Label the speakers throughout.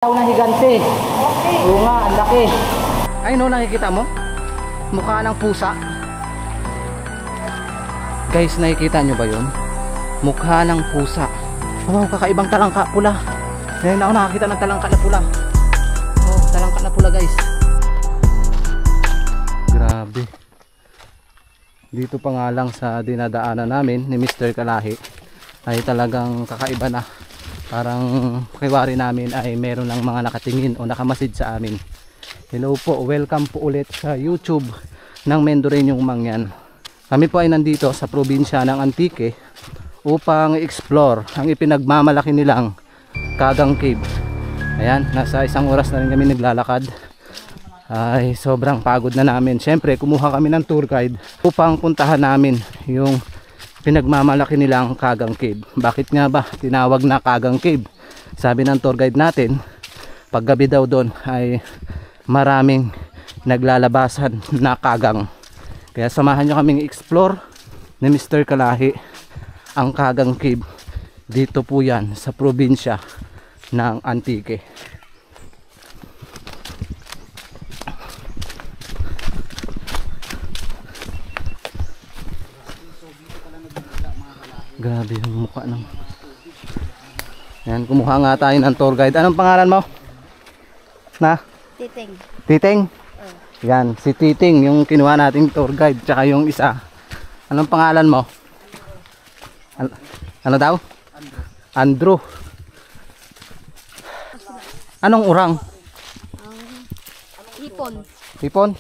Speaker 1: Tao na higante. Oo nga, ang laki. Ay no, nakikita mo? Mukha ng pusa. Guys, nakikita nyo ba yun? Mukha ng pusa. Wow, kakaibang talangka pula. Ngayon ako nakakita ng talangka na pula. Oh, talangka na pula guys. Grabe. Dito pa nga lang sa dinadaanan namin ni Mr. Kalahi ay talagang kakaiba na. Parang pakiwari namin ay meron lang mga nakatingin o nakamasid sa amin. Hello po, welcome po ulit sa YouTube ng Mendoreñong Mangyan. Kami po ay nandito sa probinsya ng Antique upang explore ang ipinagmamalaki nilang Kagang Cave. Ayan, nasa 1 oras na rin kami naglalakad. Ay sobrang pagod na namin. Siyempre kumuha kami ng tour guide upang puntahan namin yung pinagmamalaki nilang Kagang Cave. Bakit nga ba tinawag na Kagang Cave? Sabi ng tour guide natin, paggabi daw doon ay maraming naglalabasan na kagang. Kaya samahan nyo kaming explore ni Mr. Kalahi ang Kagang Cave. Dito po yan sa probinsya ng Antique. Grabe yung mukha ng... Yan, kumuha nga tayo ng tour guide. Anong pangalan mo? Na?
Speaker 2: Titing.
Speaker 1: Titing? Yan, si Titing yung kinuha nating tour guide. Tsaka yung isa. Anong pangalan mo? Ano daw? Andrew. Anong urang?
Speaker 2: Hipon.
Speaker 1: Hipon?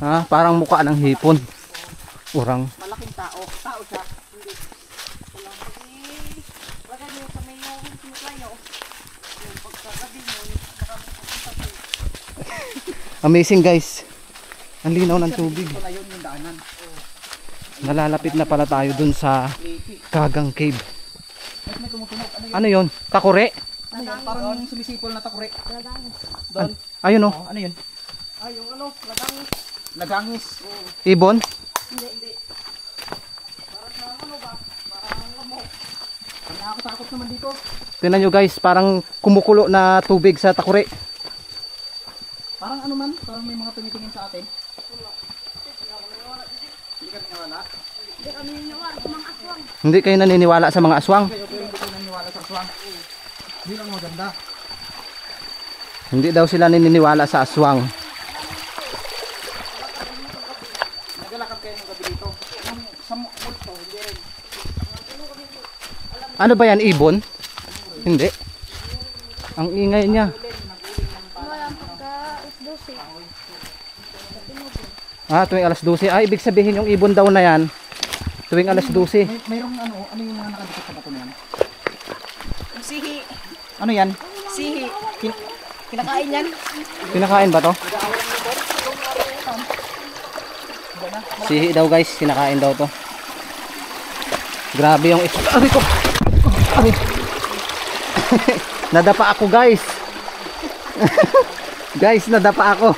Speaker 1: Ha, parang mukha ng hipon. Urang.
Speaker 2: Malaking tao. Tao siya. Hindi. Wala niyo sa may sinulayo. Yung pagkagabi mo,
Speaker 1: Amazing guys. Ang linaw ng tubig. Nalalapit na pala tayo dun sa Kagang Cave. Ano yon? Takure?
Speaker 3: Parang sumisipol na takure.
Speaker 2: Doon.
Speaker 1: Ayun oh.
Speaker 3: Ano yun?
Speaker 2: Ay, yung ano, lagangis.
Speaker 3: Lagangis.
Speaker 1: Ibon?
Speaker 2: Hindi. Parang na ano ba? Parang lamok.
Speaker 3: Nakakatakot naman dito.
Speaker 1: Tingnan nyo guys, parang kumukulo na tubig sa takure.
Speaker 3: Parang ano man, parang may mga tumitingin sa atin. Hindi kami nawala.
Speaker 2: Hindi kami niniwala sa mga aswang.
Speaker 1: Hindi kayo naniniwala sa mga aswang?
Speaker 3: Hindi kayo naniniwala sa aswang. Hindi lang maganda.
Speaker 1: Hindi daw sila naniniwala sa aswang.
Speaker 3: Naglalakad kayo ng gabi dito. Sa multo, hindi rin.
Speaker 1: Ano ba yan, ibon? Hindi. Ang ingay niya.
Speaker 2: Wala pagka is 12.
Speaker 1: Tuwing alas 12. Ibig sabihin yung ibon daw na yan tuwing alas 12.
Speaker 3: Mayroong ano yung mga nakadikit sa bato na yan?
Speaker 2: Sihi.
Speaker 3: Ano yan?
Speaker 2: Sihi. Kinakain yan.
Speaker 1: Kinakain ba to? Sihi daw guys, kinakain daw to. Grabe yung Aray ko! Aray. Nadapa ako guys. Guys, nadapa ako.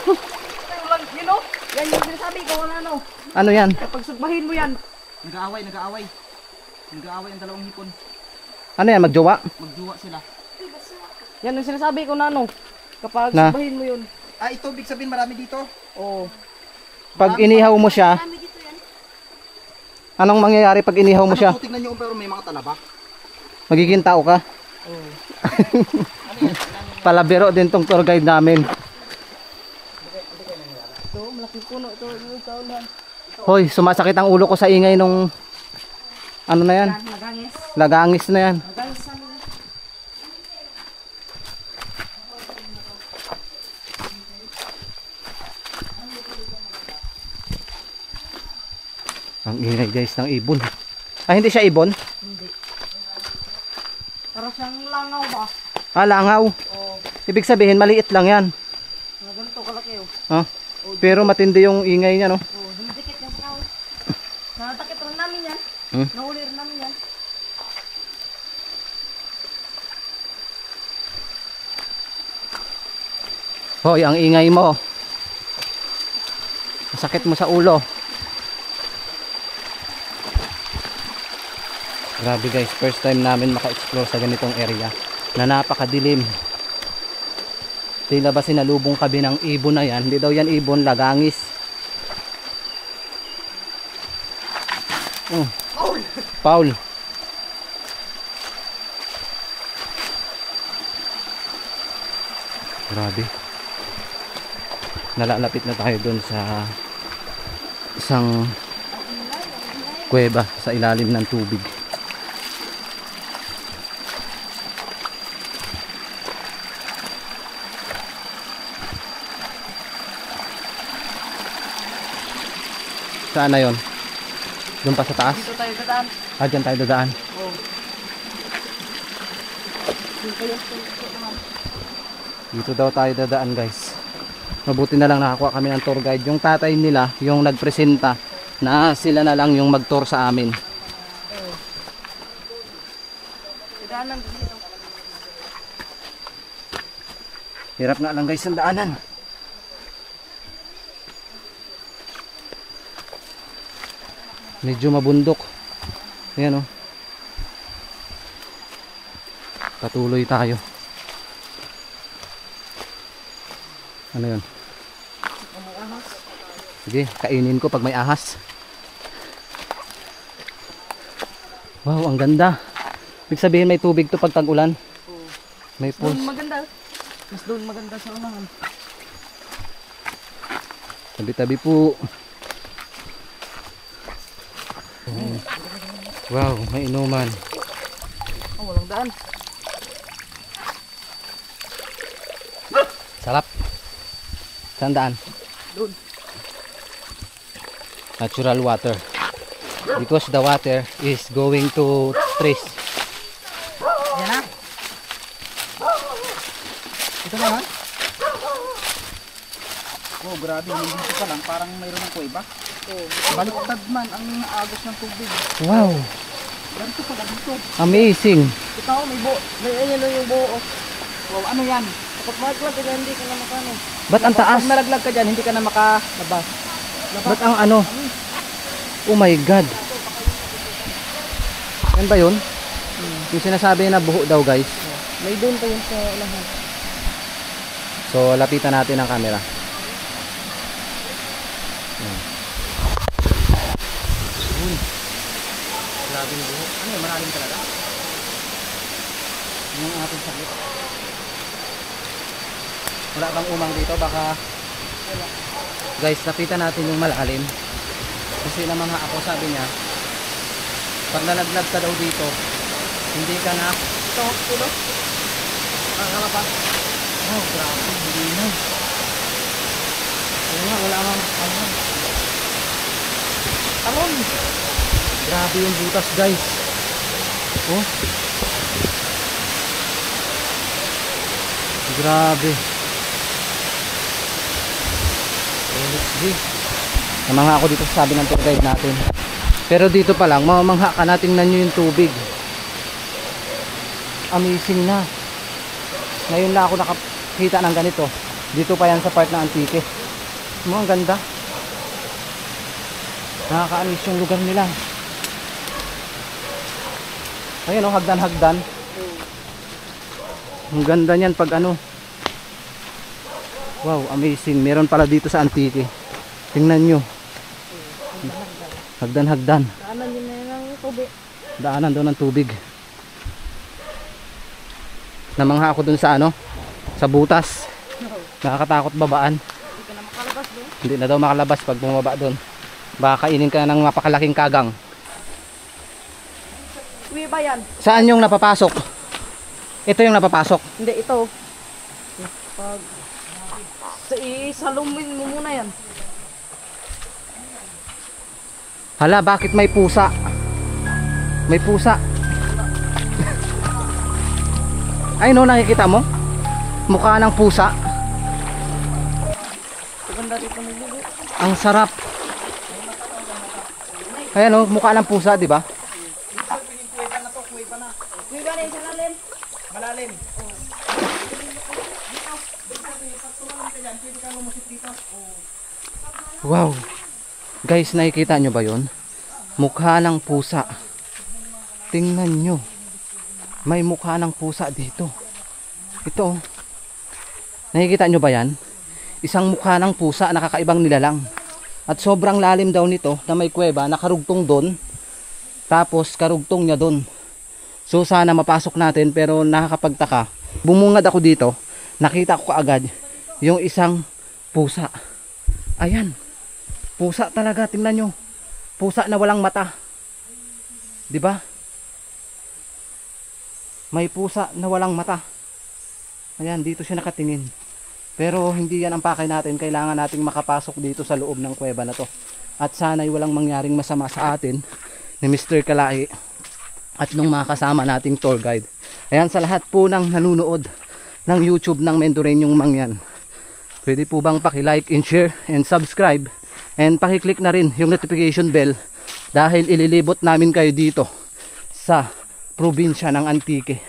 Speaker 2: You know? Yan yung sinasabi ko na ano.
Speaker 1: Ano yan?
Speaker 2: Kapag sugbahin mo yan.
Speaker 3: Nag-aaway. Nag-aaway ang dalawang hipon.
Speaker 1: Ano yan, magjowa?
Speaker 3: Magduwa sila.
Speaker 2: Yan yung sinasabi ko na ano. Kapag
Speaker 1: Na?
Speaker 2: sugbahin mo yun.
Speaker 3: Ito big sabihin marami dito.
Speaker 2: Oo.
Speaker 1: Pag inihaw mo siya, anong mangyayari pag inihaw mo siya?
Speaker 3: Tingnan nyo pero may mga talaba.
Speaker 1: Magiging tao ka? Oo. Palabiro din tong tour guide namin.
Speaker 2: Ito, malaking puno. Ito, yung saulan.
Speaker 1: Hoy, sumasakit ang ulo ko sa ingay nung ano na yan?
Speaker 2: Lagangis.
Speaker 1: Lagangis na yan.
Speaker 2: Lagangis sa amin.
Speaker 1: Ang ingay guys ng ibon. Hindi siya ibon?
Speaker 2: Hindi. Para siyang langaw ba?
Speaker 1: Langaw.
Speaker 2: Oo.
Speaker 1: Ibig sabihin maliit lang yan.
Speaker 2: Mga ganito kalaki oh.
Speaker 1: Pero matindi yung ingay niya no?
Speaker 2: Oo, dumidikit yung tao. Natakit rin namin yan. Nahuli rin namin yan.
Speaker 1: Hoy, ang ingay mo. Masakit mo sa ulo. Grabe guys, first time namin maka-explore sa ganitong area na napakadilim. Tila ba sinalubong kami ng ibon na yan? Hindi daw yan ibon, lagangis. Paul. Grabe. Nalalapit na tayo doon sa isang kuweba sa ilalim ng tubig. Saan na yun? Doon pa sa taas?
Speaker 2: Dito tayo dadaan.
Speaker 1: Ah, dyan tayo dadaan.
Speaker 2: Oo.
Speaker 1: Dito daw tayo dadaan guys. Mabuti na lang nakakuha kami ng tour guide. Yung tatay nila, yung nagpresenta na sila na lang yung mag-tour sa amin.
Speaker 2: Dadaan lang dito.
Speaker 1: Hirap nga lang guys ang daanan. Medyo mabundok. Ayan oh. Patuloy tayo. Ano yun? Sige, kainin ko pag may ahas. Wow, ang ganda. Ibig sabihin may tubig to pag tag-ulan. May
Speaker 2: Doon
Speaker 1: pools.
Speaker 2: maganda. Mas doon maganda sa unahan.
Speaker 1: Tabi-tabi po. Wow, may inuman.
Speaker 2: Oh, walang daan.
Speaker 1: Sarap. Saan daan?
Speaker 2: Doon.
Speaker 1: Natural water. Because the water is going to trees.
Speaker 3: Yan na. Ito naman. Oh, grabe. Nandito pa lang. Parang mayroon ng kuweba.
Speaker 2: Oo.
Speaker 3: Baliktad man ang agos ng tubig.
Speaker 1: Wow,
Speaker 3: Ganito pala dito.
Speaker 1: amazing.
Speaker 2: Ito oh, may buo. May ayan yung buo. Oh.
Speaker 3: Wow, ano yan?
Speaker 2: Kapag malaglag ka dyan, hindi ka na makano.
Speaker 1: Ba't ang taas?
Speaker 3: Pag nalaglag ka dyan, hindi ka na makalabas.
Speaker 1: Ba't ang ano? Oh my God. Yan ba yun? Yung sinasabi na buho daw guys.
Speaker 2: May doon pa yun sa unahan.
Speaker 1: So lapitan natin ang camera. Grabing buho.
Speaker 3: Ano yun, malalim talaga?
Speaker 1: Yung ating sakit. Wala bang umang dito? Baka guys, lapitan natin yung malalim. Kasi naman nga ako, sabi niya, pag nalaglag ka daw dito, hindi ka na
Speaker 2: Ito, tulo.
Speaker 1: kakalapas. Oh, grabe, hindi na. Ayun nga, wala mang ano.
Speaker 2: Talon.
Speaker 1: Grabe yung butas guys. Oh. Grabe. Oh, let's see. Namangha ako dito sa sabi ng tour guide natin. Pero dito pa lang, mamamangha ka na, tingnan nyo yung tubig. Amazing na. Ngayon na ako nakakita ng ganito. Dito pa yan sa part ng Antique. Ang ganda. Nakakaanis yung lugar nila. Ayun oh, hagdan-hagdan. Ang ganda niyan pag ano. Wow, amazing. Meron pala dito sa Antique. Tingnan nyo. Hagdan-hagdan.
Speaker 2: Daanan yun na yun ng tubig.
Speaker 1: Daanan doon ng tubig. Namangha ako dun sa ano, sa butas. Nakakatakot babaan.
Speaker 2: Hindi ka na makalabas doon.
Speaker 1: Hindi na daw makalabas pag bumaba doon. Baka kainin ka ng mapakalaking kagang.
Speaker 2: Uwi ba yan?
Speaker 1: Saan yung napapasok? Ito yung napapasok.
Speaker 2: Hindi, ito. Pag isalumin mo muna yan.
Speaker 1: Hala, bakit may pusa? May pusa. Ay no, nakikita mo? Mukha ng pusa.
Speaker 2: Maganda dito ng bubo.
Speaker 1: Ang sarap. Ayan oh, mukha ng pusa, di ba?
Speaker 2: Uwi ba na yung sa lalim?
Speaker 3: Malalim.
Speaker 1: Wow. Guys, nakikita nyo ba yun? Mukha ng pusa. Tingnan nyo. May mukha ng pusa dito. Ito. Nakikita nyo ba yan? Isang mukha ng pusa, nakakaibang nilalang. At sobrang lalim daw nito na may kuweba, nakarugtong doon. Tapos karugtong niya doon. So sana mapasok natin, pero nakakapagtaka. Bumungad ako dito, nakita ko kaagad yung isang pusa. Ayan. Pusa talaga, tingnan nyo. Pusa na walang mata. 'Di ba? May pusa na walang mata. Ayan, dito siya nakatingin. Pero hindi yan ang pakay natin. Kailangan nating makapasok dito sa loob ng kuweba na to. At sana'y walang mangyaring masama sa atin ni Mr. Kalahi at nung mga kasama nating tour guide. Ayan, sa lahat po ng nanunood ng YouTube ng Mendoreñong Mangyan, pwede po bang paki-like and share and subscribe and paki-click na rin yung notification bell dahil ililibot namin kayo dito sa probinsya ng Antique.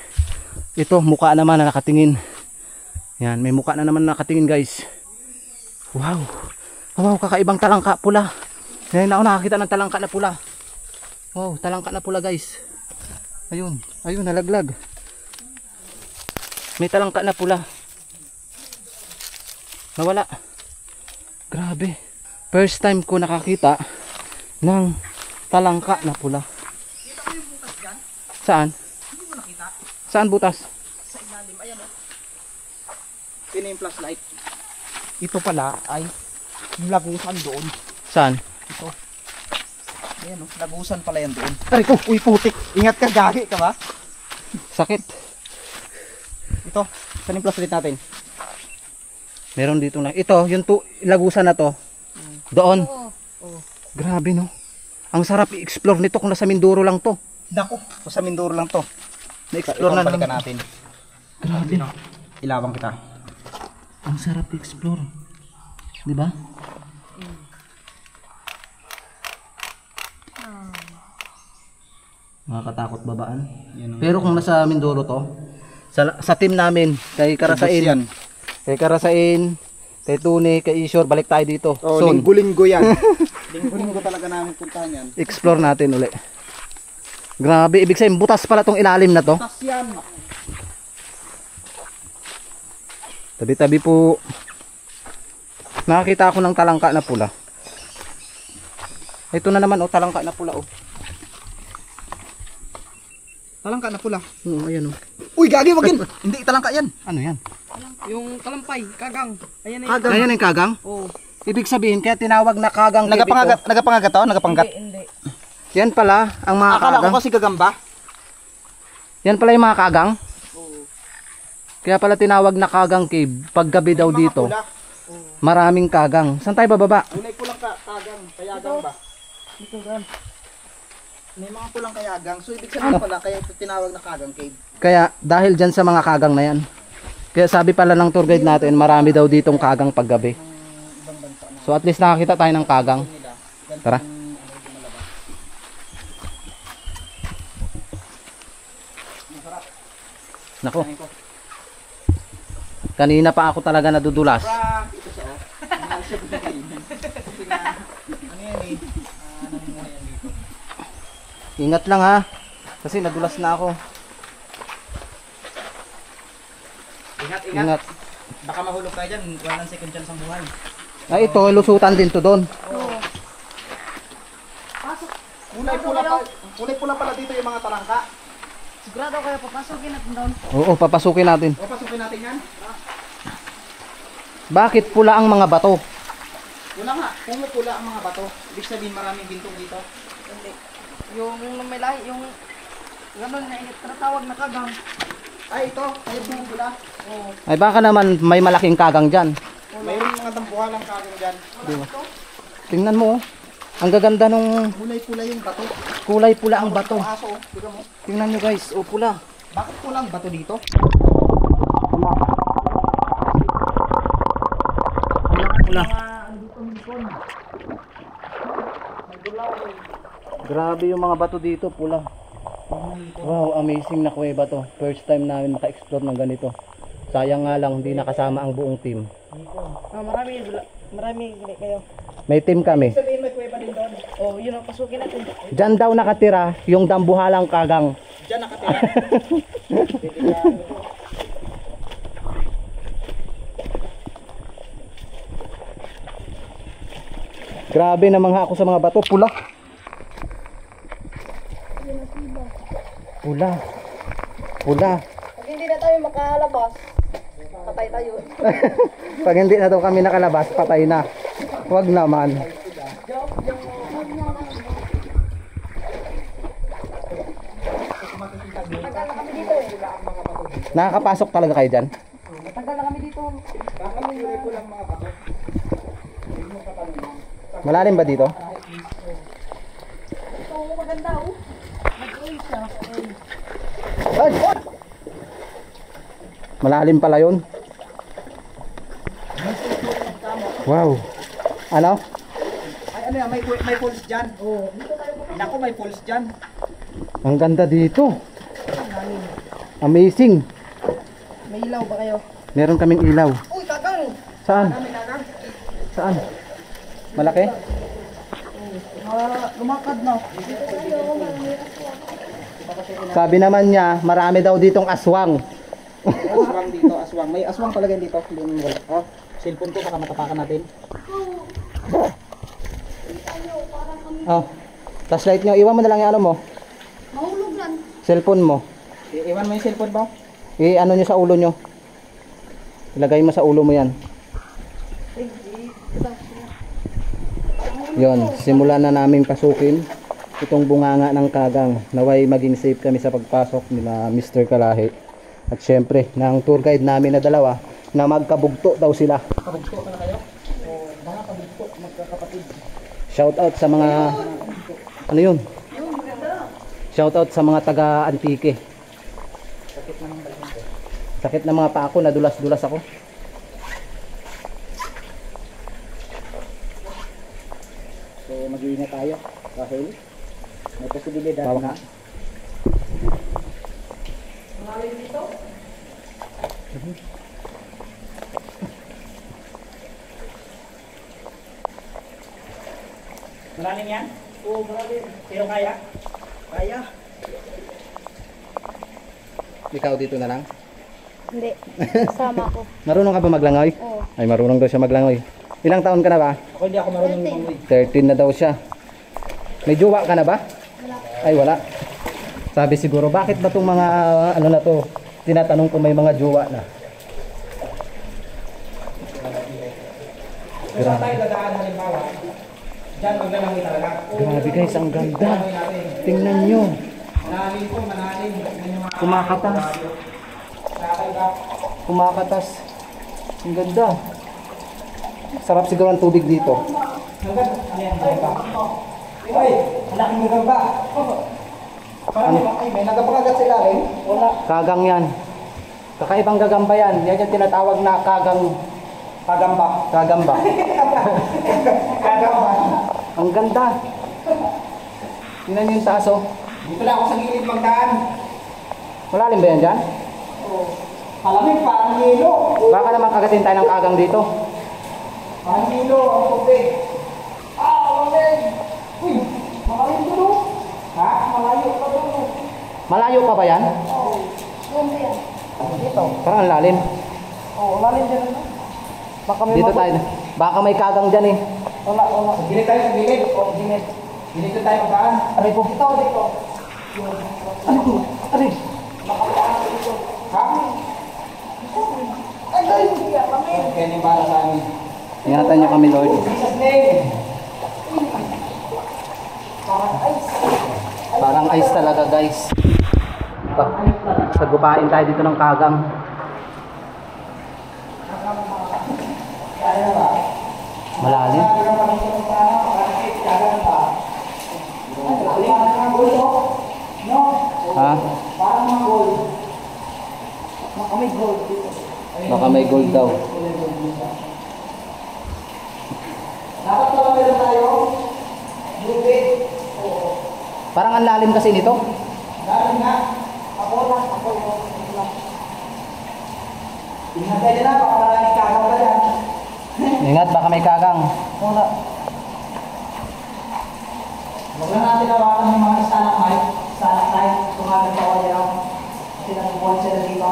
Speaker 1: Ito, mukha naman na nakatingin. Yan, may mukha na naman nakatingin, guys. Wow. Wow, kakaibang talangka pula. Ngayon ako nakakita ng talangka na pula. Wow, talangka na pula, guys. Ayun, ayun, nalaglag. May talangka na pula. Nawala. Grabe. First time ko nakakita ng talangka na pula. Saan?
Speaker 3: Hindi mo nakita?
Speaker 1: Saan butas?
Speaker 3: Sa ilalim, ayan o. Yun yung flashlight. Ito pala ay yung lagusan doon.
Speaker 1: Saan?
Speaker 3: Ito. Ayan o, lagusan pala yan doon.
Speaker 1: Aray ko!
Speaker 3: Uy, putik! Ingat ka, gagi ka ba?
Speaker 1: Sakit.
Speaker 3: Ito, saan yung flashlight natin?
Speaker 1: Meron dito na. Ito, yung lagusan na to. Doon.
Speaker 3: Oo.
Speaker 1: Grabe, no? Ang sarap i-explore nito kung nasa Mindoro lang to.
Speaker 3: Dako, sa Mindoro lang to.
Speaker 1: Na-explore na
Speaker 3: balikan
Speaker 1: naman.
Speaker 3: natin.
Speaker 1: Grabe.
Speaker 3: Ilawang kita.
Speaker 1: Ang sarap i-explore. Di ba? Nakakatakot babaan. Pero kung nasa Mindoro to, sa team namin, kay Karasain, kay Karasain, kay Tune, kay Ishor, balik tayo dito.
Speaker 3: Oh,
Speaker 1: Soon.
Speaker 3: linggo-linggo yan. Linggo-linggo talaga namin puntahan yan.
Speaker 1: Explore natin uli. Grabe, ibig sabihin butas pala tong ilalim na to.
Speaker 3: Tas yan.
Speaker 1: Tabi-tabi po. Nakakita ako ng talangka na pula. Ito na naman, oh, talangka na pula, oh.
Speaker 3: Talangka na pula.
Speaker 1: Ayan, oh.
Speaker 3: Uy, gagi, wag yan. Hindi, talangka yan.
Speaker 1: Ano yan?
Speaker 2: Yung talampay, kagang. Ayan na
Speaker 3: Kagang.
Speaker 1: Ayan yung kagang?
Speaker 2: Oo.
Speaker 1: Ibig sabihin, kaya tinawag na kagang cave ito.
Speaker 3: Nagapangagat to? Nagapangat?
Speaker 2: Hindi.
Speaker 1: Yan pala, ang mga
Speaker 3: Akala
Speaker 1: kagang.
Speaker 3: ko kasi gagamba.
Speaker 1: Yan pala yung mga kagang? Kaya pala tinawag na kagang cave. Paggabi daw dito,
Speaker 3: Pula.
Speaker 1: maraming kagang. Saan tayo bababa?
Speaker 3: May pulang kagang, kayagang ba?
Speaker 2: Ito gan.
Speaker 3: May mga pulang kayagang. So ibig sabihin pala, kaya ito tinawag na kagang cave.
Speaker 1: Kaya dahil dyan sa mga kagang na yan. Kaya sabi pala ng tour guide natin, marami daw ditong kagang paggabi. So at least nakakita tayo ng kagang. Tara. Nako. Kanina pa ako talaga nadudulas.
Speaker 3: Ito siya, oh. Ano yan eh? Ano muna yan dito?
Speaker 1: Ingat lang ha. Kasi nadulas na ako.
Speaker 3: Ingat.
Speaker 1: Ingat.
Speaker 3: Baka mahulog kayo dyan. Walang second chance ang buhay.
Speaker 1: Ay ito, lusutan din to doon.
Speaker 3: Kulay pula pala dito yung mga talangka.
Speaker 2: Sigurado kayo papasukin natin doon.
Speaker 1: Oo, papasukin natin.
Speaker 3: O, pasukin natin yan.
Speaker 1: Bakit pula ang mga bato?
Speaker 3: Wala nga. Kung pula ang mga bato, ibig sabihin maraming bintong dito.
Speaker 2: Hindi. Yung may lahi, yung gano'n na tinatawag na kagang.
Speaker 3: Ay, ito. Ayun yung pula.
Speaker 2: Oo.
Speaker 1: Ay baka naman may malaking kagang dyan.
Speaker 3: Mayroon mga dampuhan ng kagang dyan.
Speaker 1: Tingnan mo oh. Ang gaganda nung
Speaker 3: Kulay-pula yung bato.
Speaker 1: kulay pula ang bato.
Speaker 3: Ang aso, oh. Tignan mo.
Speaker 1: Tingnan nyo guys, oh pula.
Speaker 3: Bakit pulang bato dito?
Speaker 1: Pula. Grabe yung mga bato dito, pula. Wow, amazing na kuweba to. First time namin maka-explore ng ganito. Sayang nga lang, hindi nakasama ang buong team.
Speaker 2: Marami gini kayo.
Speaker 1: May team kami.
Speaker 3: Sabihin may kuweba din doon.
Speaker 2: Oh, yun ang pasukin natin.
Speaker 1: Diyan daw nakatira yung dambuhalang kagang.
Speaker 3: Diyan nakatira.
Speaker 1: Grabe namang ako sa mga bato. Pula. Pula. Pula.
Speaker 2: Pag hindi na tayo makalabas, patay tayo.
Speaker 1: Pag hindi na daw kami nakalabas, patay na. Huwag naman.
Speaker 2: Tagal na kami dito eh.
Speaker 1: Nakakapasok talaga kayo dyan?
Speaker 2: Tagal na kami dito.
Speaker 1: Malalim ba dito?
Speaker 2: Ito, maganda oh. Nag-uwi siya.
Speaker 1: Ay! Malalim pala yun. Wow. Ano?
Speaker 3: Ay ano yan, may falls dyan. Oo. Naku, may falls dyan.
Speaker 1: Ang ganda dito. Amazing.
Speaker 2: May ilaw ba kayo?
Speaker 1: Meron kaming ilaw.
Speaker 2: Uy, kagang!
Speaker 1: Saan? Saan? Malaki?
Speaker 2: Lumakad na.
Speaker 1: Sabi naman niya, marami daw ditong aswang.
Speaker 3: Aswang dito, aswang. May aswang talaga dito. Oh, cellphone ko baka matapakan natin.
Speaker 1: Oh. Flashlight nyo, iwan mo na lang yung ano mo.
Speaker 2: Mahulog yan.
Speaker 1: Cellphone mo.
Speaker 3: Iwan mo yung cellphone mo.
Speaker 1: Ano nyo sa ulo nyo. Ilagay mo sa ulo mo yan. Yon, simulan na namin pasukin itong bunganga ng kagang. Naway maging safe kami sa pagpasok nila Mr. Kalahi. At syempre, ng tour guide namin na dalawa na magkabugto daw sila.
Speaker 3: Kabugto ka na kayo? O, mga kabugto, magkakapatid.
Speaker 1: Shout out sa mga ano yun? Shout out sa mga taga Antique. Sakit na mga paa ko, nadulas-dulas ako.
Speaker 3: So, mag-iingat tayo dahil may posibilidad
Speaker 1: Bawak
Speaker 3: na malalim yan? Oo, malalim. Pero kaya? Kaya.
Speaker 1: Ikaw dito na lang.
Speaker 2: Hindi. Sama ko.
Speaker 1: Marunong ka ba maglangoy?
Speaker 2: Oo.
Speaker 1: Ay, marunong daw siya maglangoy. Ilang taon ka na ba?
Speaker 3: Ako hindi ako marunong lumangoy.
Speaker 1: 13 na daw siya. May jowa ka na ba? Ay, wala. Sabi siguro, bakit ba itong mga ano na to? Tinatanong ko may mga jowa na.
Speaker 3: Kung saan tayo dadaan halimbawa, dyan maglalangoy talaga.
Speaker 1: Grabe guys, ang ganda. Tingnan nyo.
Speaker 3: Manalim po, manalim. Yan yung mga
Speaker 1: Kumakatas.
Speaker 3: kakaiba.
Speaker 1: Kumakatas. Ang ganda. Sarap siguro ang tubig dito.
Speaker 3: Hanggang, ano yan, gagamba? Ay, malaking gagamba. Parang ay, may nagapakagat sa ilalim. Wala.
Speaker 1: Kagang yan. Kakaibang gagamba yan. Yan yung tinatawag na kagang
Speaker 3: Kagamba.
Speaker 1: kagamba.
Speaker 3: Kagamba.
Speaker 1: Ang ganda. Tingnan nyo yung taas oh.
Speaker 3: Dito lang ako sa gilid magdaan.
Speaker 1: Malalim ba yan dyan?
Speaker 3: Malamig, parang hilo.
Speaker 1: Baka naman kagatin tayo ng kagang dito.
Speaker 3: Parang hilo, ang tubig. Malamig. Uy, malalim doon. Ha? Malayo pa doon.
Speaker 1: Malayo pa ba yan?
Speaker 3: Dito.
Speaker 1: Parang ang lalim.
Speaker 3: Oo, malalim dyan. Baka may
Speaker 1: Dito tayo. Baka may kagang dyan eh.
Speaker 3: Wala, wala. Gilid tayo sa gilid. O, gilid. Gilid tayo magdaan. Aray po. Dito, dito.
Speaker 1: Aray ko. Aray.
Speaker 3: Ha? Ay, ay, kaya ni para sa amin.
Speaker 1: Ingatan nyo kami Lord.
Speaker 3: Jesus name.
Speaker 1: Parang ice talaga guys. Sagupain tayo dito ng kagang. Malalim. Ha? Baka may gold daw.
Speaker 3: Dapat pala meron tayo. Lubid.
Speaker 1: Parang ang lalim kasi nito.
Speaker 3: Dahil nga. Ako lang. Ako lang. Ingat tayo na. Baka maraming kagaw ka dyan.
Speaker 1: Ingat baka may kagang.
Speaker 3: Wala. Huwag lang natin hawakan yung mga stalagmite. Stalactite. Tumagal pa wala yan. Kasi nagbubuhan sila dito.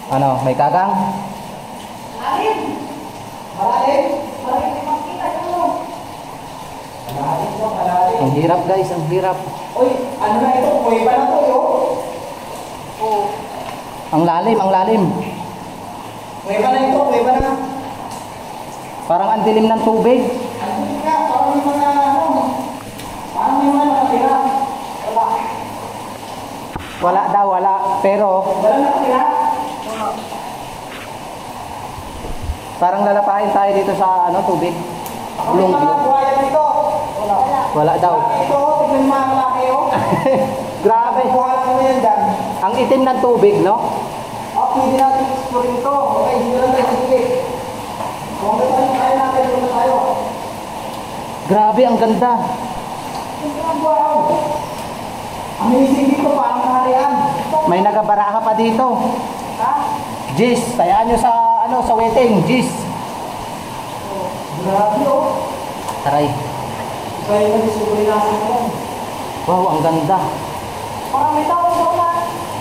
Speaker 1: Ano, may kagang?
Speaker 3: Malalim! Malalim! Malalim! Makikita nyo! Malalim po, malalim.
Speaker 1: Ang hirap guys, ang hirap.
Speaker 3: Uy, ano na ito? Kuweba na to, yo. Oo.
Speaker 1: Ang lalim, ang lalim.
Speaker 3: Kuweba na ito, kuweba na.
Speaker 1: Parang ang dilim ng tubig.
Speaker 3: Ano ka? Parang may mga ano. Parang may mga nakatira. Wala.
Speaker 1: Wala daw, wala. Pero,
Speaker 3: Wala nakatira?
Speaker 1: parang lalapain tayo dito sa ano, tubig.
Speaker 3: Ako may mga buhaya dito. Wala.
Speaker 1: Wala daw.
Speaker 3: Ito, tignan mga malaki, oh.
Speaker 1: Grabe.
Speaker 3: Buhala mo yan dyan.
Speaker 1: Ang itim ng tubig, no?
Speaker 3: Pwede natin exploring ito. Okay, hindi lang tayo sige. Kung ano tayo kaya natin, doon na tayo.
Speaker 1: Grabe, ang ganda.
Speaker 3: Wow! Amazing dito, parang kaharian.
Speaker 1: May nagabaraha pa dito.
Speaker 3: Ha?
Speaker 1: Jis, tayaan nyo sa ano, sa wedding. Jis.
Speaker 3: Grabe, oh.
Speaker 1: Taray.
Speaker 3: Kaya nag-isuguli natin ito.
Speaker 1: Wow, ang ganda.
Speaker 3: Parang may tao doon na.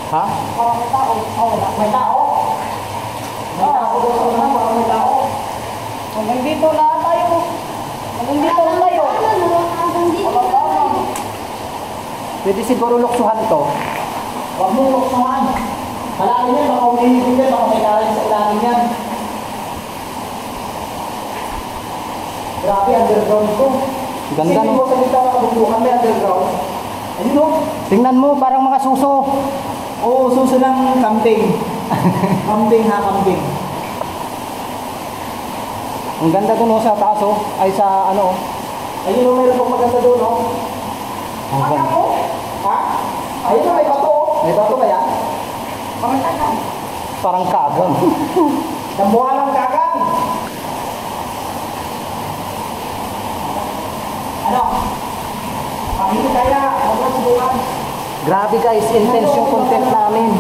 Speaker 1: Ha?
Speaker 3: Parang may tao. Oh, wala. May tao. May tao doon sa una, parang may tao.
Speaker 2: Hanggang dito na tayo. Hanggang dito na tayo. Walang tama.
Speaker 1: Pwede siguro luksuhan to.
Speaker 3: Huwag mong luksuhan. Malalim yan, baka umihigil yan, baka may karin sa ilalim yan. Grabe, underground ko.
Speaker 1: Ganda,
Speaker 3: Isipin
Speaker 1: no?
Speaker 3: mo sa dito na kabundukan may underground. Ayun, oh.
Speaker 1: Tingnan mo, parang mga suso.
Speaker 3: Oo, suso ng kambing. Kambing ha, kambing.
Speaker 1: Ang ganda dun oh, sa taas oh. Ay sa ano oh.
Speaker 3: Ayun, oh, mayroon pang maganda doon, oh.
Speaker 1: Ang ganda.
Speaker 3: Ha? Ayun, oh, may bato, oh. May bato ba yan?
Speaker 2: Parang takan.
Speaker 1: Parang kagang.
Speaker 3: Nambuha ng kagang. Ano? Pamili kaya, huwag lang subukan.
Speaker 1: Grabe guys, intense yung content namin.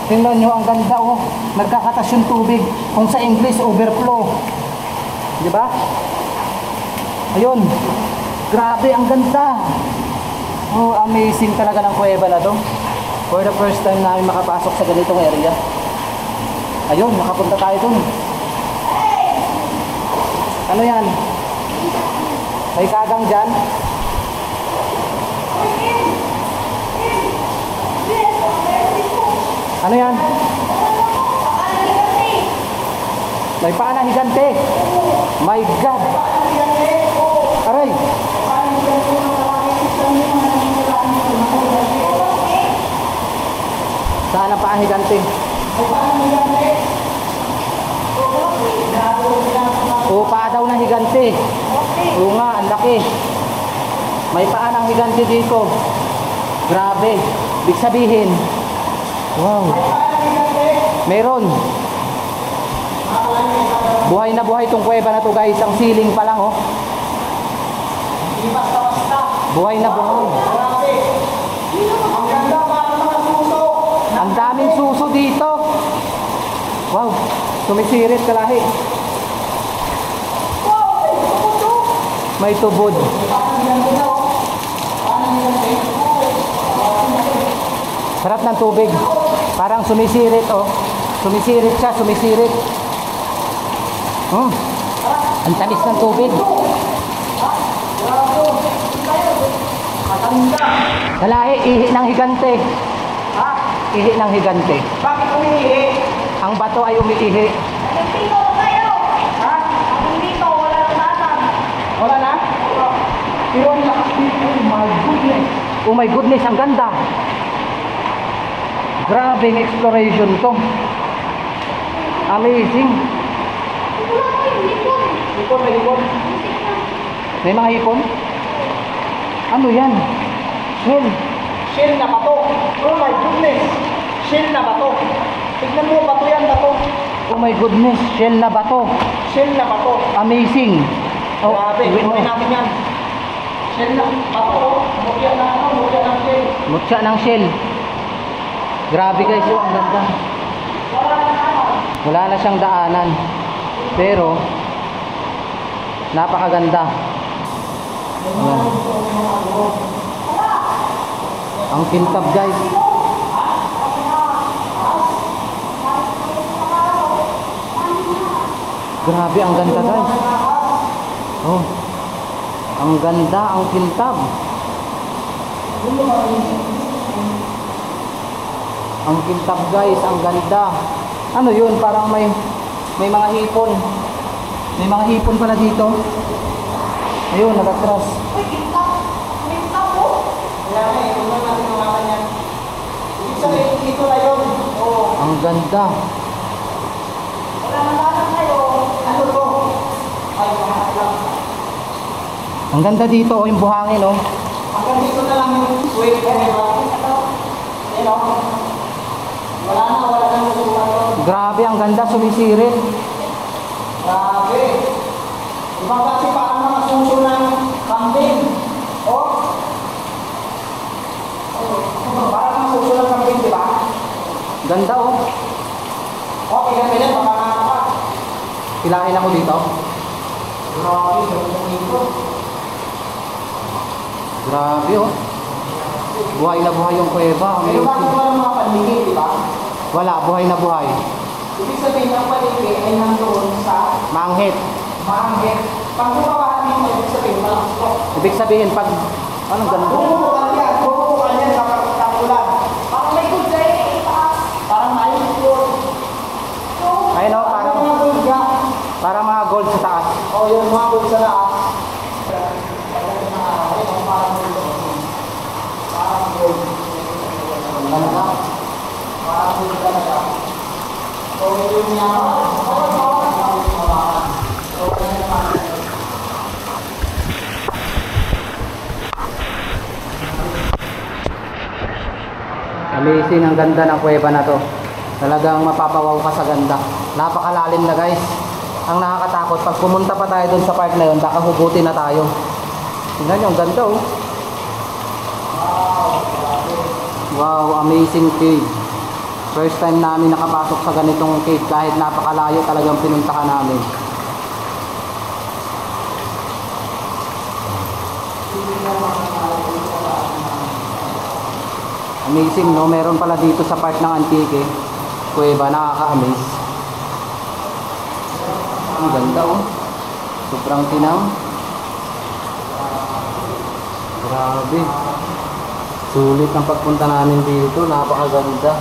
Speaker 1: Tingnan nyo, ang ganda oh. Nagkakatas yung tubig. Kung sa English, overflow. Di ba? Ayun. Grabe, ang ganda. Oh, amazing talaga ng kuweba na to. For the first time namin makapasok sa ganitong area. Ayun, nakapunta tayo dun. Ano yan? May kagang dyan? Ano yan? May paana higante. My God. Aray. Saan ang paana higante? Oo, paa daw na higante. Oo nga, ang laki. May paanang higante dito. Grabe. Ibig sabihin, wow. Meron. Buhay na buhay itong kuweba na to guys. Ang ceiling pa lang oh.
Speaker 3: Hindi basta-basta.
Speaker 1: Buhay na buhay.
Speaker 3: Grabe. Ang ganda, parang mga suso.
Speaker 1: Ang daming suso dito. Wow. Sumisirit kalahi. May tubod. Sarap ng tubig. Parang sumisirit oh. Sumisirit siya, sumisirit. Ang tamis ng tubig. Kalahi, ihi ng higante.
Speaker 3: Ha?
Speaker 1: Ihi ng higante.
Speaker 3: Bakit umiihi?
Speaker 1: Ang bato ay umiihi.
Speaker 2: Hanggang dito na tayo.
Speaker 3: Ha?
Speaker 2: Hanggang dito, wala nang tasan.
Speaker 3: Wala na? Pero ang lakas dito. Oh my goodness.
Speaker 1: Oh my goodness, ang ganda. Grabing exploration to. Amazing.
Speaker 2: Wala tayo, likod.
Speaker 3: Likod, may likod.
Speaker 1: May mga hipon? Ano yan? Shell.
Speaker 3: Shell na bato. Oh my goodness. Shell na bato. Tignan mo, bato yan, bato.
Speaker 1: Oh my goodness, shell na bato.
Speaker 3: Shell na bato.
Speaker 1: Amazing. Oh,
Speaker 3: Grabe,
Speaker 1: wait mo.
Speaker 3: inumin natin yan. Shell na bato. Mutya na ano, mutya ng shell.
Speaker 1: Mutya ng shell. Grabe guys, oh, ang ganda. Wala na siyang daanan. Pero napakaganda. Ayan. Ang kintab guys. Grabe, ang ganda guys. Oh. Ang ganda, ang kintab. Ang kintab guys, ang ganda. Ano yun? Parang may mga hipon. May mga hipon pala dito. Ayun, nakatras.
Speaker 2: Uy, kintab. Kintab po.
Speaker 3: Kaya nga, ito na natin naman yan. Ibig sabihin, dito na yun. Oo.
Speaker 1: Ang ganda.
Speaker 2: Wala na lang kayo.
Speaker 3: Ano to? Ay, mahal lang.
Speaker 1: Ang ganda dito, oh, yung buhangin, oh.
Speaker 3: Hanggang dito na lang yung wave ko, diba? Yan o. Wala na lusuan doon.
Speaker 1: Grabe, ang ganda, sumisirit.
Speaker 3: Grabe. Ibang kasi parang mga suso ng kambing. Oh. Parang mga suso ng kambing, di ba?
Speaker 1: Ganda, oh.
Speaker 3: Okay, ganyan, baka nakaka.
Speaker 1: Pilahin ako dito.
Speaker 3: Grabe, ganyan dito.
Speaker 1: Grabe, oh. Buhay na buhay yung kuweba.
Speaker 3: Pero bakit walang mga pandigit, di ba?
Speaker 1: Wala, buhay na buhay.
Speaker 3: Ibig sabihin, ang paligid ay nandoon sa
Speaker 1: Manghit.
Speaker 3: maanggit. Pag bumabahan dito, ibig sabihin, malasok.
Speaker 1: Ibig sabihin, pag... Anong ganda?
Speaker 3: Bubukan yan kapag tapulan.
Speaker 2: Parang may good day. Itaas.
Speaker 3: Parang ayos yun.
Speaker 1: Ayun, oh,
Speaker 3: Parang
Speaker 1: parang,
Speaker 3: mga bulga.
Speaker 1: parang mga gold sa taas.
Speaker 3: O, yung mga bulga na ah. Parang gold talaga. So, yun niya.
Speaker 1: Amazing, ang ganda ng kuweba na to. Talagang mapapawaw ka sa ganda. Napakalalim na guys. Ang nakakatakot, pag pumunta pa tayo dun sa park na yun, baka hugutin na tayo. Tingnan nyo, ang ganda oh. Wow, amazing cave. First time namin nakapasok sa ganitong cave kahit napakalayo talagang pinuntahan namin. Amazing, no? Meron pala dito sa part ng Antique kuweba, nakaka-amaze. Ang ganda oh. Sobrang tinaw. Grabe. Sulit ang pagpunta namin dito, napakaganda.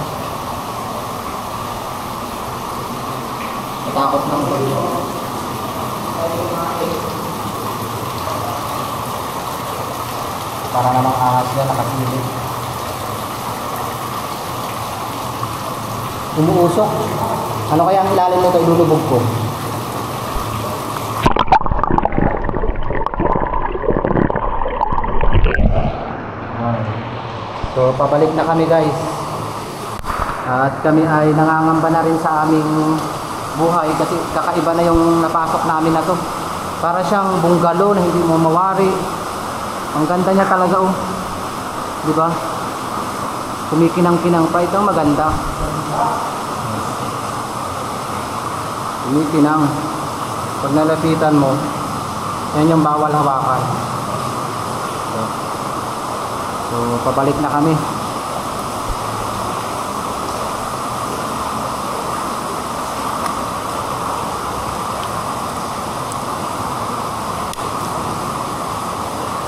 Speaker 1: Natakot lang ko. Para namang ahas yan, nakasilip. Umuusok. Ano kaya ang ilalim nito? Ilulubog ko. So, pabalik na kami guys. At kami ay nangangamba na rin sa aming buhay kasi kakaiba na yung napasok namin na to. Para siyang bungalow na hindi mo mawari. Ang ganda niya talaga oh. Di ba? Kumikinang-kinang pa, ito maganda. Kumikinang. Pag nalapitan mo, yan yung bawal hawakan. So, pabalik na kami.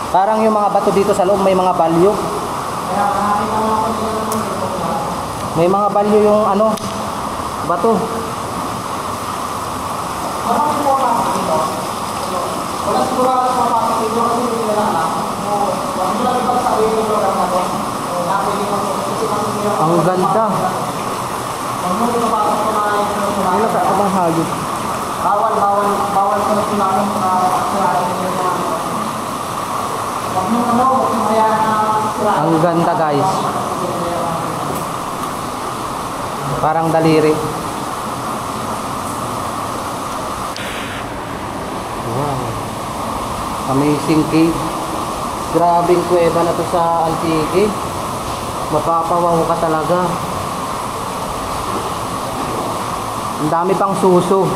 Speaker 1: Parang yung mga bato dito sa loob may mga balyo. May mga balyo yung ano, bato.
Speaker 3: Wala siguro ako papasok dito kasi hindi nila alam. Huwag mo lang ipagsabihin yung program na to.
Speaker 1: Ang ganda.
Speaker 3: Huwag mo ipapasok ko na yung sunod-sunod.
Speaker 1: Ano ka abang hagis?
Speaker 3: Bawal sunod-sunod na sirahin yung mga. Huwag mo hayaan na sirahin.
Speaker 1: Ang ganda guys. Parang daliri. Wow. Amazing cave. Grabing kuweba na to sa Antique. Mapapawaw ka talaga. Ang dami pang suso.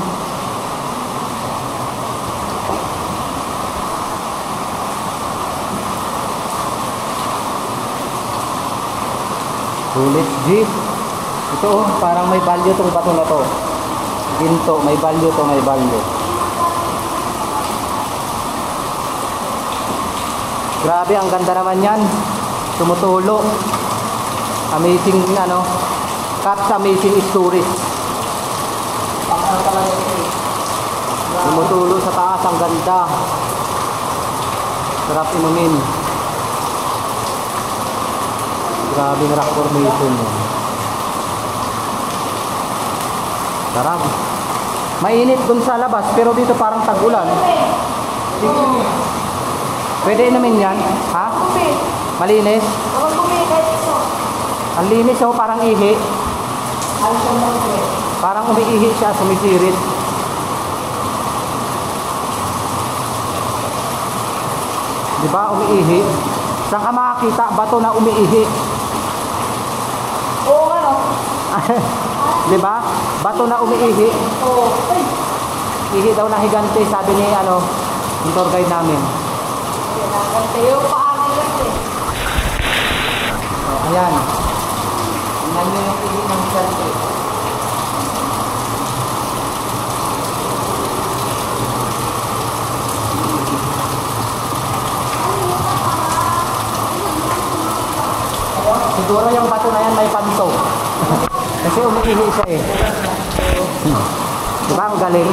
Speaker 1: Sulit G. Ito oh, parang may value tong bato na to. Ginto, may value to, may value. Grabe, ang ganda naman yan. Tumutulo. Amazing ano. Caps amazing stories. Tumutulo sa taas, ang ganda. Sarap inumin. Grabe na rock formation. Sarap. Mainit dun sa labas, pero dito parang tag-ulan. Pwede inumin yan? Ha? Malinis? Ang linis oh, parang ihi. Parang umiihi siya, sumisirit. Diba, umiihi? Saan ka makakita bato na umiihi?
Speaker 2: Oo, ano?
Speaker 1: Diba? Bato na umiihi.
Speaker 2: Oo.
Speaker 1: Ihi daw na higante, sabi ni ano, yung tour guide namin.
Speaker 2: Tayo paagi lang eh.
Speaker 1: Oh, ayan. Tingnan nyo yung ihi ng higante. Siguro yung bato na yan may panto. Kasi umiihi siya eh. Diba ang galing?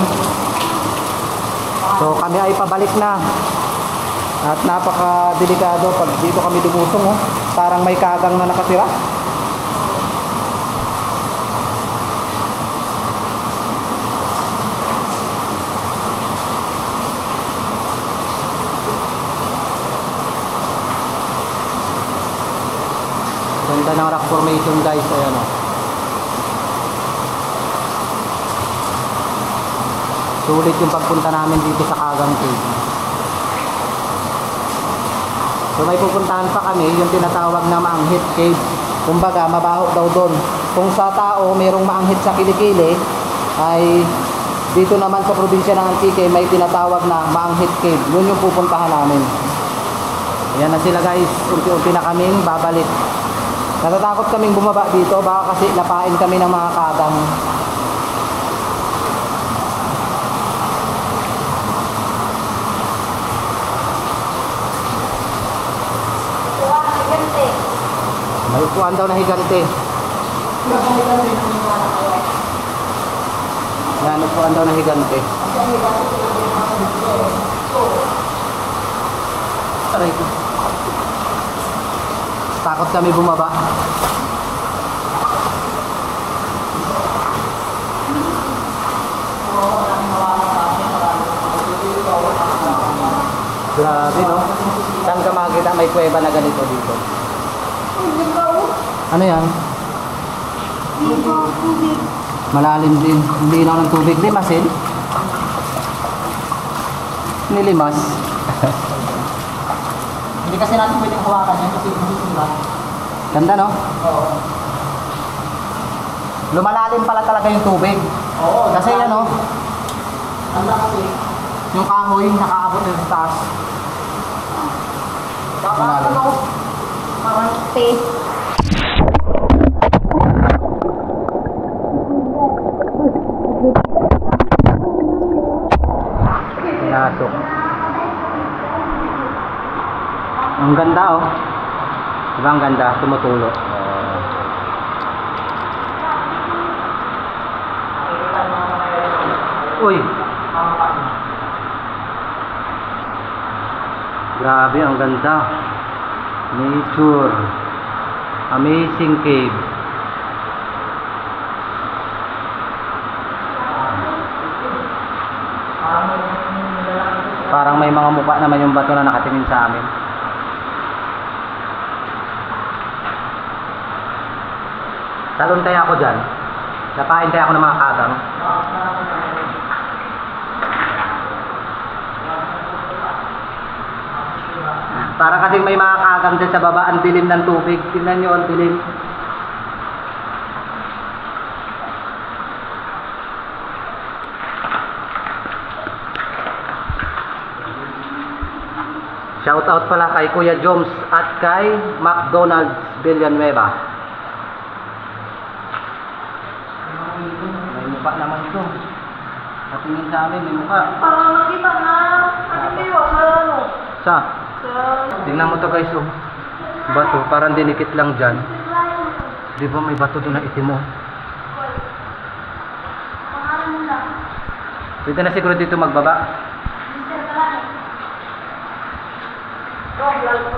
Speaker 1: So kami ay pabalik na. At napaka-delikado pag dito kami dumusong oh. Parang may kagang na nakatira. Ganda ng rock formation guys, ayan o. Sulit yung pagpunta namin dito sa Kagang Cave. So may pupuntahan pa kami, yung tinatawag na Maanghit Cave. Kumbaga, mabaho daw doon. Kung sa tao mayroong maanghit sa kilikili, ay dito naman sa probinsya ng Antique may tinatawag na Maanghit Cave. Yun yung pupuntahan namin. Ayan na sila guys, unti-unti na kaming babalik. Natatakot kaming bumaba dito, baka kasi napain kami ng mga kagang. May upuan daw na higante. Yan, upuan daw na higante. Aray ko. Takot kami bumaba. Grabe no? Saan ka makikita may kuweba na ganito dito? Ano yan? Malalim din. Hindi na ng tubig. Limasin? Nilimas.
Speaker 3: Hindi kasi natin pwedeng hawakan yan kasi hindi sila.
Speaker 1: Ganda no?
Speaker 3: Oo.
Speaker 1: Lumalalim pala talaga yung tubig.
Speaker 3: Oo.
Speaker 1: Kasi ano,
Speaker 3: Ang laki.
Speaker 1: yung kahoy nakaabot din sa taas. Malalim.
Speaker 2: Marte.
Speaker 1: Pinasok. Ang ganda oh. Diba ang ganda? Tumutulo. Uy! Grabe, ang ganda. Nature. Amazing cave. Parang may mga mukha naman yung bato na nakatingin sa amin. Talon kaya ako dyan. Napain kaya ako ng mga kagang. Para kasi may mga kagang dyan sa baba. Ang dilim ng tubig. Tingnan nyo, ang dilim. Shout out pala kay Kuya Joms at kay McDonald's Villanueva. Baba naman ito. Patingin sa amin, may mukha.
Speaker 2: Parang nakita na. Nakitiwa sa ano.
Speaker 1: Sa?
Speaker 2: Sa...
Speaker 1: Tingnan mo to guys, oh. Bato, parang dinikit lang dyan. Di ba may bato doon na itim mo? Pwede na siguro dito magbaba.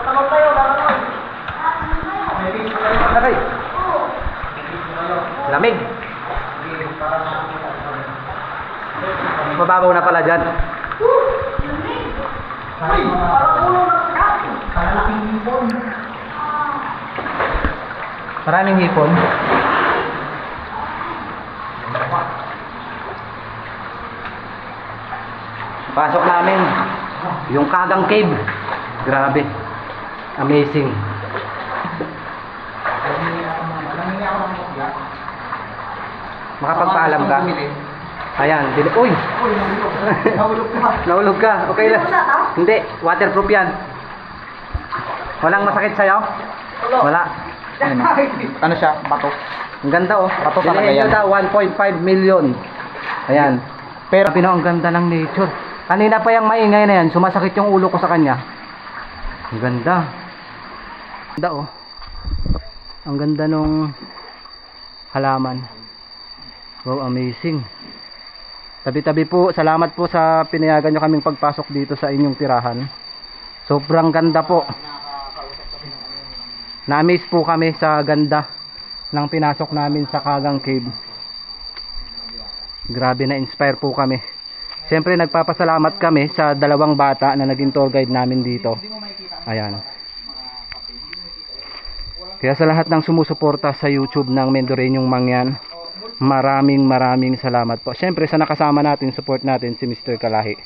Speaker 2: Tanong tayo, tanong.
Speaker 1: Aray! Lamig! Mababaw na pala dyan. Maraming hipon. Pasok namin yung Kagang Cave. Grabe. Amazing. Makapagpaalam ka? Ayan. Uy! Nahulog ka. Okay lang. Hindi. Waterproof yan. Walang masakit sa'yo? Wala.
Speaker 3: Ano siya? Bato.
Speaker 1: Ang ganda oh.
Speaker 3: Bato talaga
Speaker 1: Bilhin nyo
Speaker 3: yan.
Speaker 1: daw, 1.5 million. Ayan. Pero ang ganda ng nature. Kanina pa yung maingay na yan, sumasakit yung ulo ko sa kanya. Ang ganda. Ganda oh. Ang ganda nung halaman. Wow, amazing. Tabi-tabi po, salamat po sa pinayagan nyo kaming pagpasok dito sa inyong tirahan. Sobrang ganda po. Na-amaze po kami sa ganda ng pinasok namin sa Kagang Cave. Grabe, na inspire po kami. Siyempre nagpapasalamat kami sa dalawang bata na naging tour guide namin dito. Ayan. Kaya sa lahat ng sumusuporta sa YouTube ng Mendoreñong Mangyan, maraming salamat po. Siyempre sa nakasama natin, support natin si Mr. Kalahi.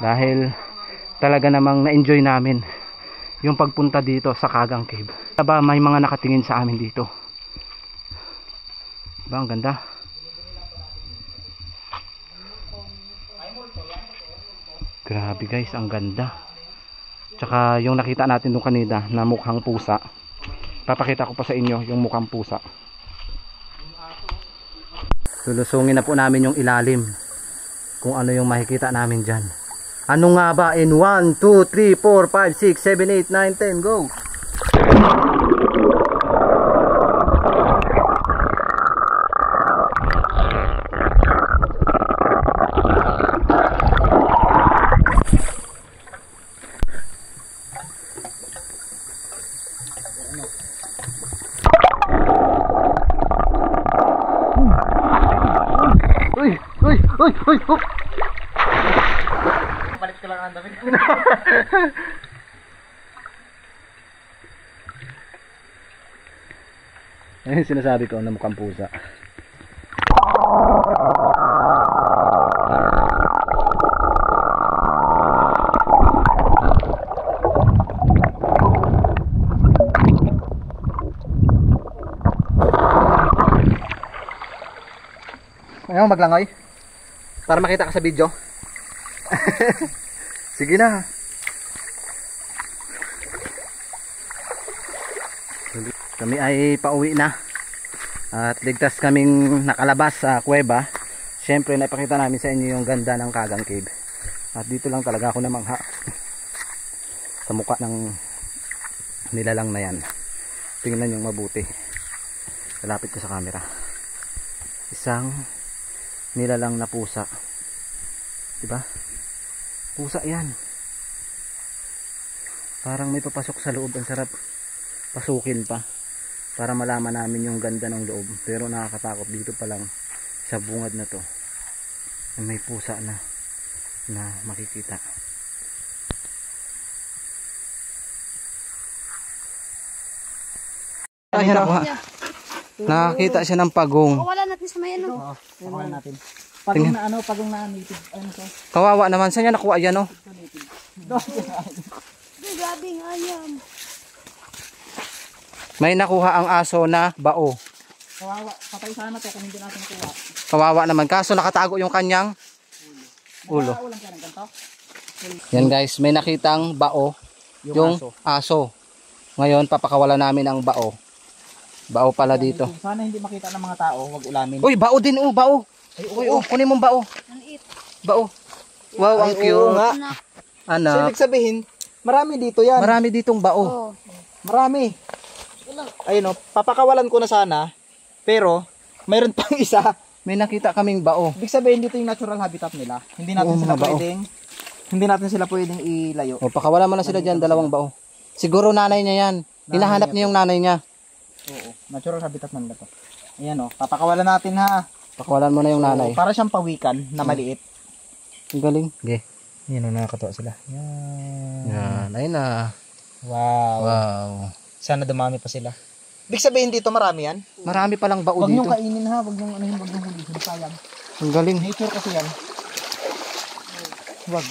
Speaker 1: Dahil talaga namang na-enjoy namin yung pagpunta dito sa Kagang Cave. Diba, may mga nakatingin sa amin dito. Diba, ang ganda. Grabe guys, ang ganda. Tsaka yung nakita natin nung kanina na mukhang pusa. Papakita ko pa sa inyo yung mukhang pusa. Lulusungin na po namin yung ilalim. Kung ano yung makikita namin dyan. Ano nga ba? In 1, 2, 3, 4, 5, 6, 7, 8, 9, 10, go! Uy!
Speaker 3: Balik ko lang ang damit.
Speaker 1: Ayun sinasabi ko na mukhang pusa.
Speaker 3: Ayaw maglangoy.
Speaker 1: Para makita ka sa video. Sige na. Kami ay pauwi na. At ligtas kaming nakalabas sa kuweba. Siyempre naipakita namin sa inyo yung ganda ng Kagang Cave. At dito lang talaga ako namangha sa mukha ng nilalang na yan. Tingnan yung mabuti. Malapit ko sa camera. Isang nilalang na pusa. Diba? Pusa yan. Parang may papasok sa loob. Ang sarap pasukin pa para malaman namin yung ganda ng loob. Pero nakakatakot dito pa lang sa bungad na to. May pusa na makikita. Ay, nakakita siya ng pagong.
Speaker 2: Wala natin sa may ano.
Speaker 3: Pakuha natin. Pagong na ano, pagong na native. Ano siya?
Speaker 1: Kawawa naman. Saan niya nakuha yan, oh?
Speaker 2: Grabe nga yan.
Speaker 1: May nakuha ang aso na bao.
Speaker 3: Kawawa, patay sana to kung hindi natin kuha.
Speaker 1: Kawawa naman. Kaso nakatago yung kanyang ulo.
Speaker 3: Ulang ka ng ganito.
Speaker 1: Yan guys, may nakitang bao yung aso. Ngayon, papakawala namin ang bao. Bao pala dito.
Speaker 3: Sana hindi makita ng mga tao, wag ulamin.
Speaker 1: Uy, bao din oh, bao.
Speaker 3: Ay,
Speaker 1: Uy, oh, kunin mong bao.
Speaker 2: Maliit.
Speaker 1: Bao. Wow, ang
Speaker 3: oo
Speaker 1: cute.
Speaker 3: nga.
Speaker 2: Anak.
Speaker 3: So,
Speaker 1: Anak,
Speaker 3: ibig sabihin, marami dito yan.
Speaker 1: marami ditong bao.
Speaker 2: Oh.
Speaker 3: Marami. Ayun o, papakawalan ko na sana. Pero, mayroon pang isa.
Speaker 1: May nakita kaming bao.
Speaker 3: Ibig sabihin dito yung natural habitat nila. Hindi natin
Speaker 1: Oo,
Speaker 3: sila
Speaker 1: mga bao.
Speaker 3: hindi natin sila pwedeng ilayo.
Speaker 1: O, pakawalan mo na sila dyan, dalawang bao. Siguro nanay niya yan. Hinahanap niya yung nanay niya.
Speaker 3: Oo, natural habitat man to. Ayan o, papakawalan natin ha.
Speaker 1: Pakawalan mo na yung nanay.
Speaker 3: Para siyang pawikan na maliit.
Speaker 1: Ang galing. Okay.
Speaker 3: Yan o, nakakatawa sila. Yan.
Speaker 1: Yan, ayun na.
Speaker 3: Wow.
Speaker 1: Wow.
Speaker 3: Sana dumami pa sila. Ibig sabihin dito marami yan.
Speaker 1: Marami palang bao
Speaker 3: Huwag niyong
Speaker 1: dito.
Speaker 3: kainin ha, huwag niyong anuhin, huwag niyong hulihin. Sayang.
Speaker 1: Ang galing.
Speaker 3: Nature kasi yan. Huwag